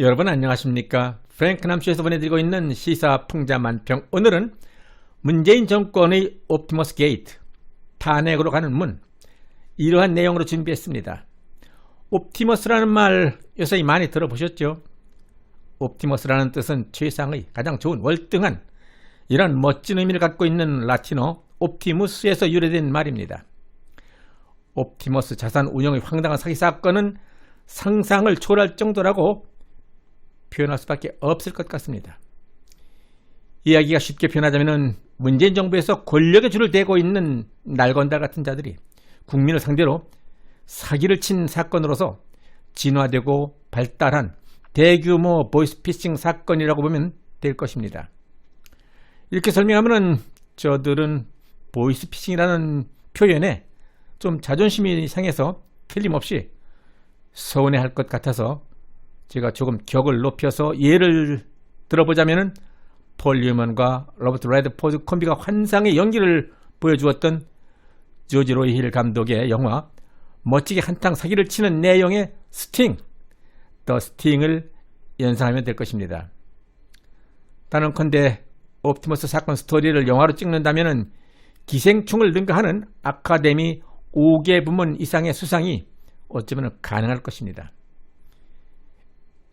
여러분 안녕하십니까? 프랭크 남쇼에서 보내드리고 있는 시사 풍자만평. 오늘은 문재인 정권의 옵티머스 게이트, 탄핵으로 가는 문, 이러한 내용으로 준비했습니다. 옵티머스라는 말 요새 많이 들어보셨죠? 옵티머스라는 뜻은 최상의, 가장 좋은, 월등한, 이런 멋진 의미를 갖고 있는 라틴어 옵티무스에서 유래된 말입니다. 옵티머스 자산 운용의 황당한 사기 사건은 상상을 초월할 정도라고 표현할 수밖에 없을 것 같습니다. 이야기가 쉽게 표현하자면 문재인 정부에서 권력의 줄을 대고 있는 날건달 같은 자들이 국민을 상대로 사기를 친 사건으로서 진화되고 발달한 대규모 보이스피싱 사건이라고 보면 될 것입니다. 이렇게 설명하면 저들은 보이스피싱이라는 표현에 좀 자존심이 상해서 틀림없이 서운해할 것 같아서 제가 조금 격을 높여서 예를 들어보자면 폴 뉴먼과 로버트 레드포드 콤비가 환상의 연기를 보여주었던 조지 로이힐 감독의 영화 멋지게 한탕 사기를 치는 내용의 스팅, 더 스팅을 연상하면 될 것입니다. 단언컨대 옵티머스 사건 스토리를 영화로 찍는다면 기생충을 능가하는 아카데미 5개 부문 이상의 수상이 어쩌면 가능할 것입니다.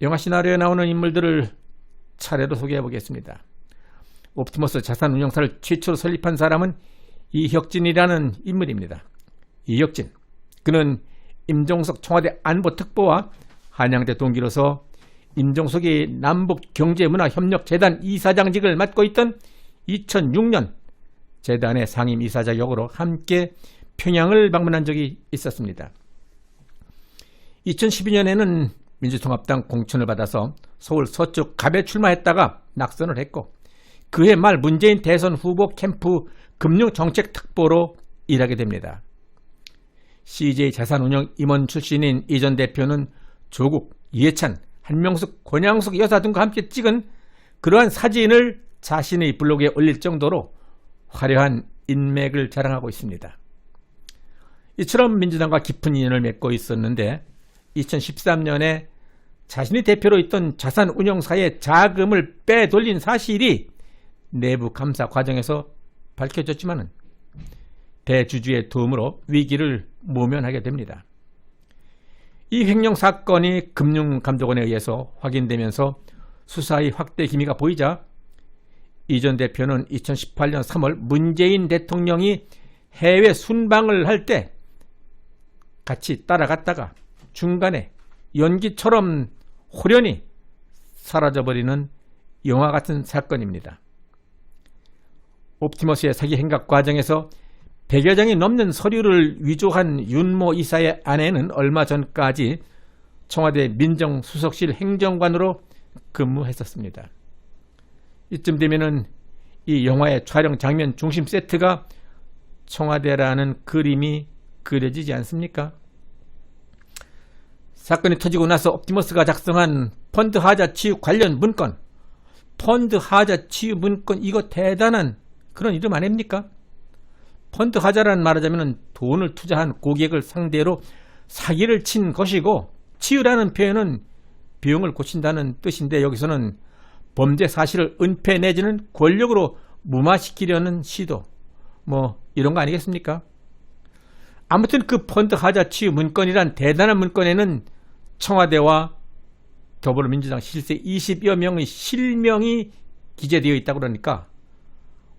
영화 시나리오에 나오는 인물들을 차례로 소개해 보겠습니다. 옵티머스 자산운용사를 최초로 설립한 사람은 이혁진이라는 인물입니다. 이혁진, 그는 임종석 청와대 안보특보와 한양대 동기로서 임종석이 남북경제문화협력재단 이사장직을 맡고 있던 2006년 재단의 상임이사 자격으로 함께 평양을 방문한 적이 있었습니다. 2012년에는 민주통합당 공천을 받아서 서울 서쪽 갑에 출마했다가 낙선을 했고 그해 말 문재인 대선 후보 캠프 금융정책특보로 일하게 됩니다. CJ 자산운용 임원 출신인 이 전 대표는 조국, 이해찬, 한명숙, 권양숙 여사 등과 함께 찍은 그러한 사진을 자신의 블로그에 올릴 정도로 화려한 인맥을 자랑하고 있습니다. 이처럼 민주당과 깊은 인연을 맺고 있었는데 2013년에 자신이 대표로 있던 자산운용사의 자금을 빼돌린 사실이 내부 감사 과정에서 밝혀졌지만 대주주의 도움으로 위기를 모면하게 됩니다. 이 횡령 사건이 금융감독원에 의해서 확인되면서 수사의 확대 기미가 보이자 이 전 대표는 2018년 3월 문재인 대통령이 해외 순방을 할 때 같이 따라갔다가 중간에 연기처럼 호련히 사라져버리는 영화 같은 사건입니다. 옵티머스의 사기 행각 과정에서 100여 장이 넘는 서류를 위조한 윤모 이사의 아내는 얼마 전까지 청와대 민정수석실 행정관으로 근무했었습니다. 이쯤 되면은 이 영화의 촬영 장면 중심 세트가 청와대라는 그림이 그려지지 않습니까? 사건이 터지고 나서 옵티머스가 작성한 펀드 하자 치유 관련 문건, 펀드 하자 치유 문건, 이거 대단한 그런 이름 아닙니까? 펀드 하자란 말하자면 돈을 투자한 고객을 상대로 사기를 친 것이고, 치유라는 표현은 비용을 고친다는 뜻인데 여기서는 범죄 사실을 은폐 내지는 권력으로 무마시키려는 시도, 이런 거 아니겠습니까? 아무튼 그 펀드 하자 치유 문건이란 대단한 문건에는 청와대와 더불어민주당 실세 20여 명의 실명이 기재되어 있다고 그러니까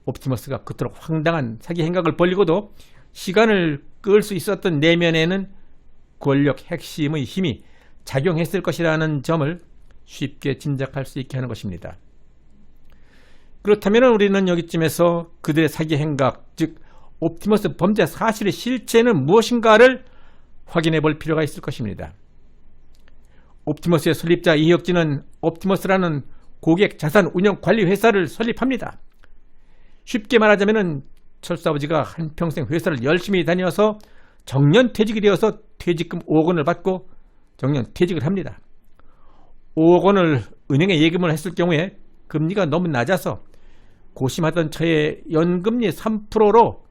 옵티머스가 그토록 황당한 사기 행각을 벌리고도 시간을 끌 수 있었던 내면에는 권력 핵심의 힘이 작용했을 것이라는 점을 쉽게 짐작할 수 있게 하는 것입니다. 그렇다면 우리는 여기쯤에서 그들의 사기 행각, 즉 옵티머스 범죄 사실의 실체는 무엇인가를 확인해 볼 필요가 있을 것입니다. 옵티머스의 설립자 이혁진은 옵티머스라는 고객 자산 운영 관리 회사를 설립합니다. 쉽게 말하자면 철수 아버지가 한평생 회사를 열심히 다녀서 정년퇴직이 되어서 퇴직금 5억 원을 받고 정년퇴직을 합니다. 5억 원을 은행에 예금을 했을 경우에 금리가 너무 낮아서 고심하던 처에 연금리 3%로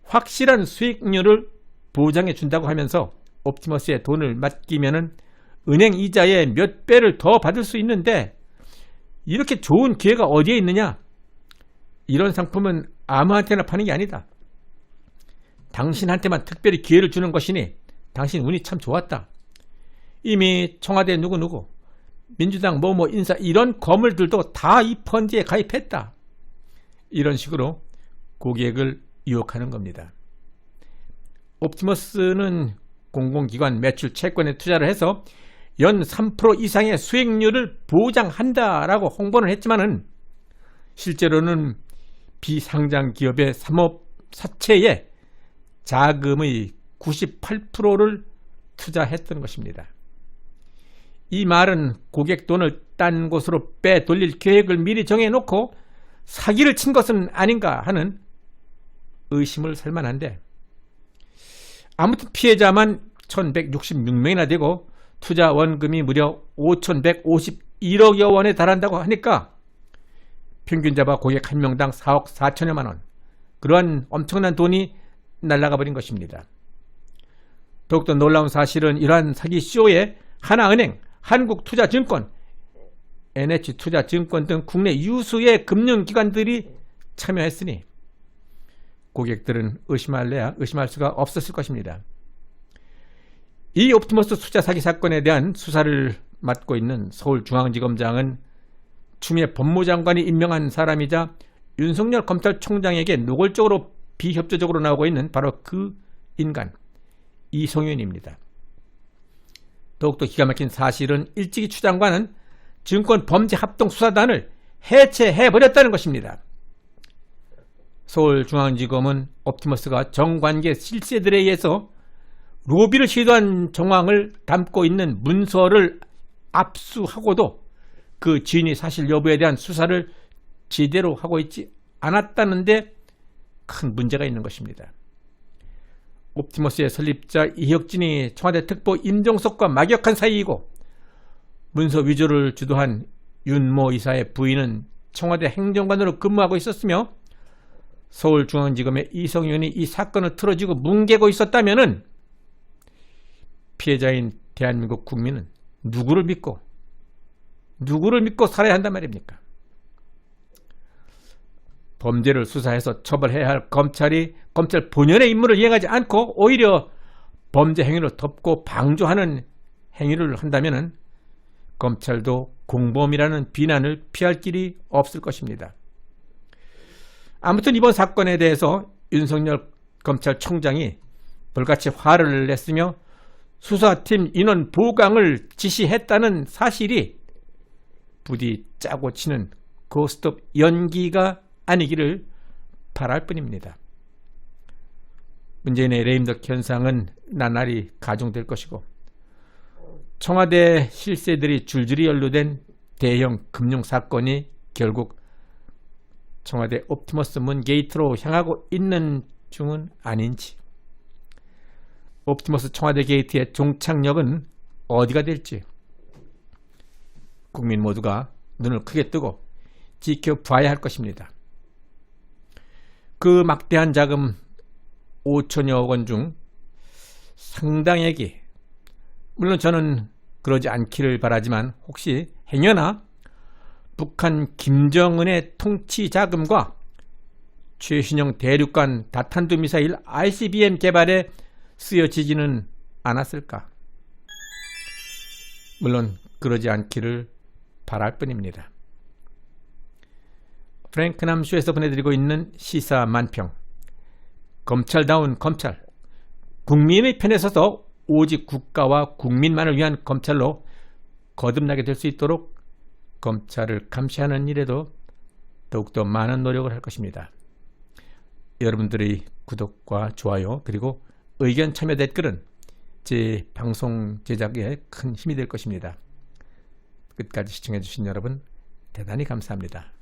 확실한 수익률을 보장해 준다고 하면서 옵티머스에 돈을 맡기면은 은행 이자의 몇 배를 더 받을 수 있는데 이렇게 좋은 기회가 어디에 있느냐? 이런 상품은 아무한테나 파는 게 아니다. 당신한테만 특별히 기회를 주는 것이니 당신 운이 참 좋았다. 이미 청와대 누구누구, 민주당 뭐뭐 인사 이런 거물들도 다 이 펀드에 가입했다. 이런 식으로 고객을 유혹하는 겁니다. 옵티머스는 공공기관 매출 채권에 투자를 해서 연 3% 이상의 수익률을 보장한다라고 홍보는 했지만은 실제로는 비상장 기업의 사업사채에 자금의 98%를 투자했던 것입니다. 이 말은 고객 돈을 딴 곳으로 빼돌릴 계획을 미리 정해놓고 사기를 친 것은 아닌가 하는 의심을 살 만한데, 아무튼 피해자만 1166명이나 되고 투자 원금이 무려 5151억여 원에 달한다고 하니까 평균 잡아 고객 한 명당 4억 4천여만 원, 그러한 엄청난 돈이 날아가 버린 것입니다. 더욱더 놀라운 사실은 이러한 사기 쇼에 하나은행, 한국투자증권, NH투자증권 등 국내 유수의 금융기관들이 참여했으니 고객들은 의심할래야 의심할 수가 없었을 것입니다. 이 옵티머스 투자 사기 사건에 대한 수사를 맡고 있는 서울중앙지검장은 추미애 법무장관이 임명한 사람이자 윤석열 검찰총장에게 노골적으로 비협조적으로 나오고 있는 바로 그 인간 이성윤입니다. 더욱더 기가 막힌 사실은 일찍이 추 장관은 증권범죄합동수사단을 해체해버렸다는 것입니다. 서울중앙지검은 옵티머스가 정관계 실세들에 의해서 로비를 시도한 정황을 담고 있는 문서를 압수하고도 그 지인이 사실 여부에 대한 수사를 제대로 하고 있지 않았다는데 큰 문제가 있는 것입니다. 옵티머스의 설립자 이혁진이 청와대 특보 임종석과 막역한 사이이고 문서 위조를 주도한 윤모 이사의 부인은 청와대 행정관으로 근무하고 있었으며 서울중앙지검의 이성윤이 이 사건을 틀어지고 뭉개고 있었다면은 피해자인 대한민국 국민은 누구를 믿고 살아야 한단 말입니까? 범죄를 수사해서 처벌해야 할 검찰이 검찰 본연의 임무를 이행하지 않고 오히려 범죄 행위를 덮고 방조하는 행위를 한다면 검찰도 공범이라는 비난을 피할 길이 없을 것입니다. 아무튼 이번 사건에 대해서 윤석열 검찰총장이 불같이 화를 냈으며 수사팀 인원 보강을 지시했다는 사실이 부디 짜고 치는 고스톱 연기가 아니기를 바랄 뿐입니다. 문재인의 레임덕 현상은 나날이 가중될 것이고 청와대 실세들이 줄줄이 연루된 대형 금융사건이 결국 청와대 옵티머스 문 게이트로 향하고 있는 중은 아닌지, 옵티머스 청와대 게이트의 종착역은 어디가 될지 국민 모두가 눈을 크게 뜨고 지켜봐야 할 것입니다. 그 막대한 자금 5천여억 원 중 상당액이, 물론 저는 그러지 않기를 바라지만 혹시 행여나 북한 김정은의 통치 자금과 최신형 대륙간 다탄두 미사일 ICBM 개발에 쓰여지지는 않았을까? 물론 그러지 않기를 바랄 뿐입니다. 프랭크남쇼에서 보내드리고 있는 시사 만평, 검찰다운 검찰, 국민의 편에 서서 오직 국가와 국민만을 위한 검찰로 거듭나게 될 수 있도록 검찰을 감시하는 일에도 더욱더 많은 노력을 할 것입니다. 여러분들의 구독과 좋아요 그리고 의견 참여 댓글은 제 방송 제작에 큰 힘이 될 것입니다. 끝까지 시청해 주신 여러분 대단히 감사합니다.